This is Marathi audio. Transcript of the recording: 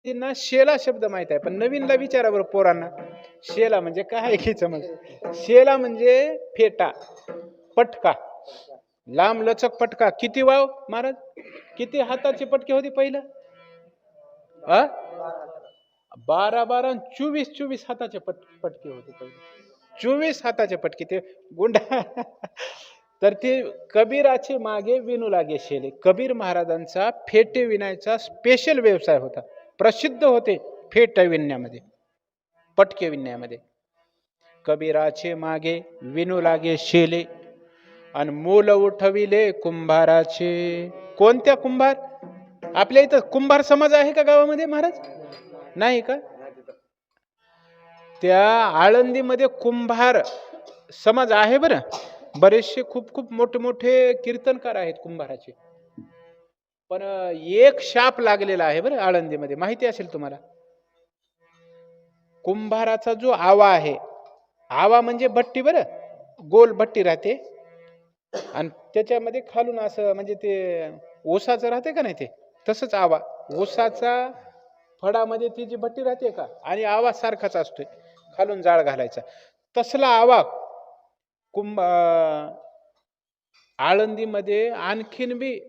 त्यांना शेला शब्द माहित आहे, पण नवीनला विचारा बरं पोरांना, शेला म्हणजे काय की समज. शेला म्हणजे फेटा, पटका, लांब लचक पटका. किती वाव महाराज, किती हाताचे पटके होते पहिलं? 12 24 24 हाताचे पटके होते पहिले. 24 हाताचे पटके ते गुंडा. तर ते कबीराचे मागे विणू लागे शेले. कबीर महाराजांचा फेटे विणायचा स्पेशल व्यवसाय होता, प्रसिद्ध होते फेटे विणण्यामध्ये, पटके विणण्यामध्ये. कबीराचे मागे विणू लागे शेले, आणि मूल उठविले कुंभाराचे. कोणत्या कुंभार? आपल्या इथं कुंभार समाज आहे का गावामध्ये महाराज? नाही का? त्या आळंदीमध्ये कुंभार समाज आहे बरं. बरेचसे खूप खूप मोठे मोठे कीर्तनकार आहेत कुंभाराचे. पण एक शाप लागलेला आहे बरं आळंदीमध्ये, माहिती असेल तुम्हाला. कुंभाराचा जो आवा आहे, आवा म्हणजे भट्टी बरं, गोल भट्टी राहते, आणि त्याच्यामध्ये खालून असं म्हणजे ते ओसाचं राहते का नाही, ते तसंच आवा. ओसाचा फडामध्ये ती जी भट्टी राहते का, आणि आवा सारखाच असतोय, खालून जाळ घालायचा. तसला आवा आळंदीमध्ये आणखीन बी